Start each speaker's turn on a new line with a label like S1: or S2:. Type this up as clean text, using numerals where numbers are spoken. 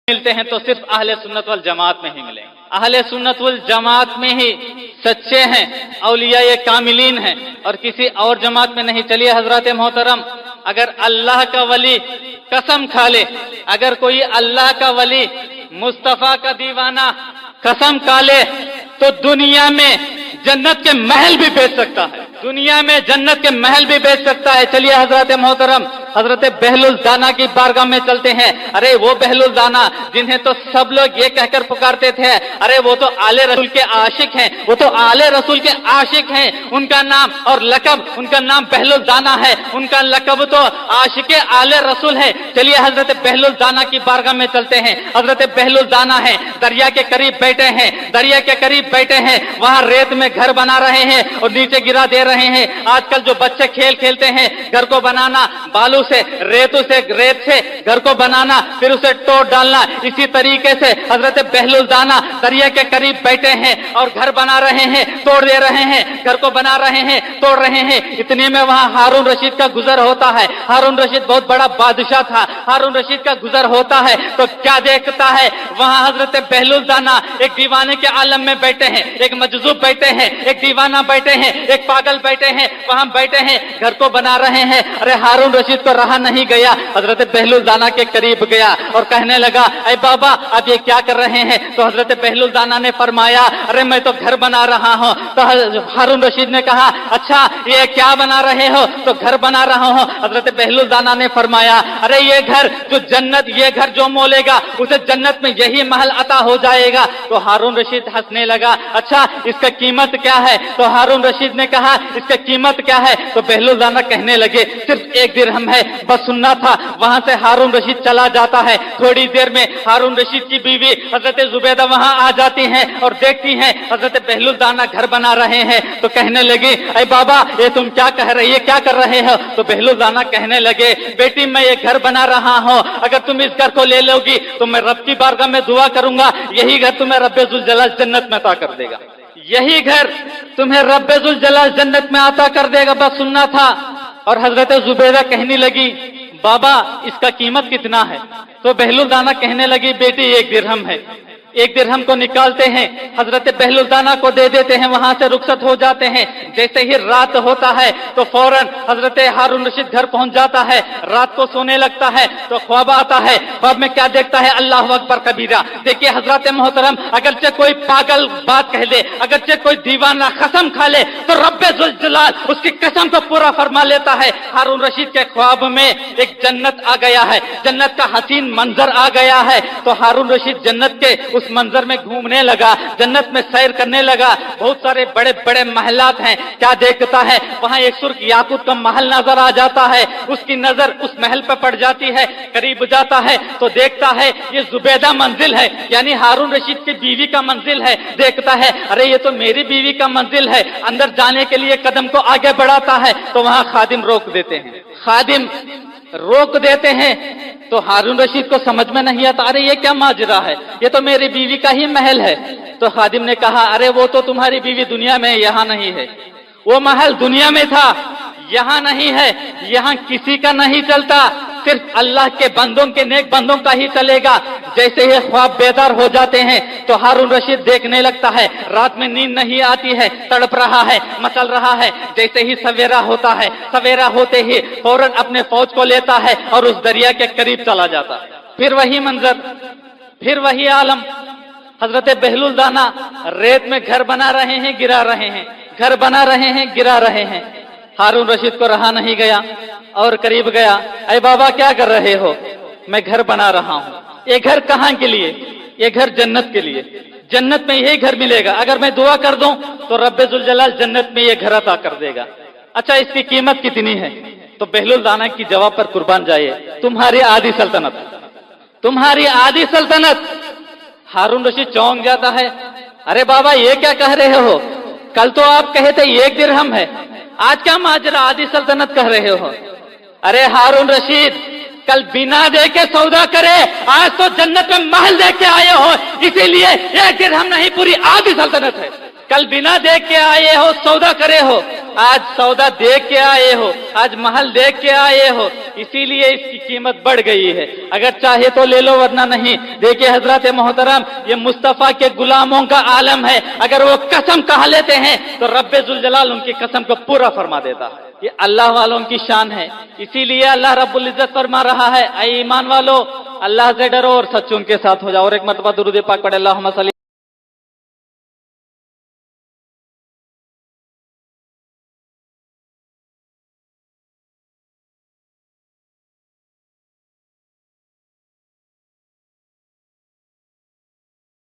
S1: मिलते हैं तो सिर्फ अहले सुन्नत वल जमात में ही मिलेंगे। अहले सुन्नत वल जमात में ही सच्चे हैं, औलिया कामिलीन हैं, और किसी और जमात में नहीं। चलिए हजरत मोहतरम, अगर अल्लाह का वली कसम खा ले, अगर कोई अल्लाह का वली मुस्तफा का दीवाना कसम खा ले तो दुनिया में जन्नत के महल भी बेच सकता है, दुनिया में जन्नत के महल भी बेच सकता है। चलिए हजरत मोहतरम हजरत बहलुल दाना की बारगाह में चलते हैं। अरे वो बहलुल दाना जिन्हें तो सब लोग ये कहकर पुकारते थे, अरे वो तो आले रसूल के आशिक हैं, वो तो आले रसूल के आशिक हैं। उनका नाम और लकब, उनका नाम बहलुल दाना है, उनका लकब तो आशिक आले रसूल है। चलिए हजरत बहलुल दाना की बारगाह में चलते हैं। हजरत बहलुल दाना है, दरिया के करीब बैठे हैं, दरिया के करीब बैठे हैं, वहां रेत में घर बना रहे हैं और नीचे गिरा दे रहे हैं। आजकल जो बच्चे खेल खेलते हैं, घर को बनाना, बालू से, रेत से घर को बनाना, फिर उसे तोड़ डालना, इसी तरीके से हजरत बहलुल दाना दरिया के करीब बैठे हैं और घर बना रहे हैं, तोड़ दे रहे हैं, घर को बना रहे हैं, तोड़ रहे हैं। इतने में वहां हारून रशीद का गुजर होता है। हारून रशीद बहुत बड़ा बादशाह था। हारून रशीद का गुजर होता है तो क्या देखता है, वहां हजरत बहलुल दाना एक दीवाने के आलम में बैठे हैं, एक मजजूब बैठे हैं, एक दीवाना बैठे हैं, एक पागल बैठे हैं, वहां बैठे हैं, घर को बना रहे हैं। अरे हारून रशीद को रहा नहीं गया, हजरत बहलुल दाना के करीब गया और कहने लगा, अरे बाबा आप ये क्या कर रहे हैं? तो हजरत बहलुल दाना ने फरमाया, अरे मैं तो घर बना रहा हूं। तो हारून रशीद ने कहा, अच्छा ये क्या बना रहे हो? तो घर बना रहा हूं। हजरत बहलुल दाना ने फरमाया, अरे ये घर जो जन्नत, ये घर जो मोलेगा उसे जन्नत में यही महल अता हो जाएगा। तो हारून रशीद हंसने लगा, अच्छा इसका कीमत क्या है? तो हारून रशीद ने कहा, इसका कीमत क्या है? तो बहलुल दाना कहने लगे, सिर्फ 1 दिरहम है, बस सुनना था। वहां से हारून रशीद चला जाता है। थोड़ी देर में हारून रशीद की बीवी हजरत जुबैदा वहां आ जाती हैं और देखती हैं हजरत बहलुल दाना घर बना रहे हैं। तो कहने लगी, अरे बाबा ये तुम क्या कह रही है, क्या कर रहे हो? तो बहलुल दाना कहने लगे, बेटी मैं ये घर बना रहा हूं, अगर तुम इस घर को ले लोगी तो मैं रब की बारगाह में दुआ करूंगा, यही घर तुम्हें रब्बे जुल जलाल जन्नत में अता कर देगा, यही घर तुम्हें रब्बे जुल जलाल जन्नत में अता कर देगा, बस सुनना था। और हजरत जुबैदा कहने लगी, बाबा इसका कीमत कितना है? तो बहलुल दाना कहने लगी, बेटी 1 दिरहम है। 1 दिरहम को निकालते हैं, हजरत बहलुल दाना को दे देते हैं, वहां से रुखसत हो जाते हैं। जैसे ही रात होता है तो फौरन हजरत हारून रशीद घर पहुंच जाता है। रात को सोने लगता है तो ख्वाब आता है। ख्वाब में क्या देखता है? अल्लाह अकबर कबीरा। देखिए हजरत मोहतरम, अगरचे कोई पागल बात कह दे, अगरचे कोई दीवाना कसम खा ले तो रब्बे जुल जलाल उसकी कसम को पूरा फरमा लेता है। हारून रशीद के ख्वाब में एक जन्नत आ गया है, जन्नत का हसीन मंजर आ गया है। तो हारून रशीद जन्नत के उस मंजर में घूमने लगा, जन्नत में सैर करने लगा। बहुत सारे बड़े बड़े महलात हैं। क्या देखता है? वहां एक सुर्ख याकूत का महल नजर आ जाता है। उसकी नजर उस महल पर पड़ जाती है। करीब जाता है तो देखता है ये जुबैदा मंजिल है, यानी हारून रशीद की बीवी का मंजिल है। देखता है, अरे ये तो मेरी बीवी का मंजिल है। अंदर जाने के लिए कदम को आगे बढ़ाता है तो वहां खादिम रोक देते हैं, खादिम रोक देते हैं। तो हारून रशीद को समझ में नहीं आता, अरे ये क्या माजरा है, ये तो मेरी बीवी का ही महल है। तो खादिम ने कहा, अरे वो तो तुम्हारी बीवी दुनिया में, यहाँ नहीं है। वो महल दुनिया में था, यहाँ नहीं है। यहाँ किसी का नहीं चलता, सिर्फ अल्लाह के बंदों के, नेक बंदों का ही चलेगा। जैसे ही ख्वाब बेदार हो जाते हैं तो हारून रशीद देखने लगता है, रात में नींद नहीं आती है, तड़प रहा है, मचल रहा है। जैसे ही सवेरा होता है, सवेरा होते ही फौरन अपने फौज को लेता है और उस दरिया के करीब चला जाता है। फिर वही मंजर, फिर वही आलम। हजरत बहलुल दाना रेत में घर बना रहे हैं, गिरा रहे हैं, घर बना रहे हैं, गिरा रहे हैं। हारून रशीद को रहा नहीं गया और करीब गया, अरे बाबा क्या कर रहे हो? मैं घर बना रहा हूं। ये घर कहां के लिए? ये घर जन्नत के लिए, जन्नत में यही घर मिलेगा। अगर मैं दुआ कर दूं तो रब्बे जुल जलाल जन्नत में ये घर अता कर देगा। अच्छा इसकी कीमत कितनी है? तो बहलुल दाना की जवाब पर कुर्बान जाइए, तुम्हारी आधी सल्तनत, तुम्हारी आधी सल्तनत। हारून रशीद चौंक जाता है, अरे बाबा ये क्या कह रहे हो? कल तो आप कहे थे 1 दिरहम है, आज क्या माजरा आधी सल्तनत कह रहे हो? अरे हारून रशीद, कल बिना दे के सौदा करे, आज तो जन्नत में महल दे के आए हो, इसीलिए 1 दिरहम नहीं पूरी आधी सल्तनत है। कल बिना दे के आए हो, सौदा करे हो, आज सौदा देख के आए हो, आज महल देख के आए हो, इसीलिए इसकी कीमत बढ़ गई है। अगर चाहे तो ले लो वरना नहीं। देखिए हजरत मोहतरम, ये मुस्तफा के गुलामों का आलम है। अगर वो कसम कहा लेते हैं तो रब्बे जुल जलाल उनकी कसम को पूरा फरमा देता है। ये अल्लाह वालों की शान है। इसीलिए अल्लाह रब्बुल इज्जत फरमा रहा है, ऐ ईमान वालो, अल्लाह से डरो और सच उनके साथ हो जाओ। और एक मरतबा दुरूद पाक पढ़े, अल्लाहुम्मा सल्ली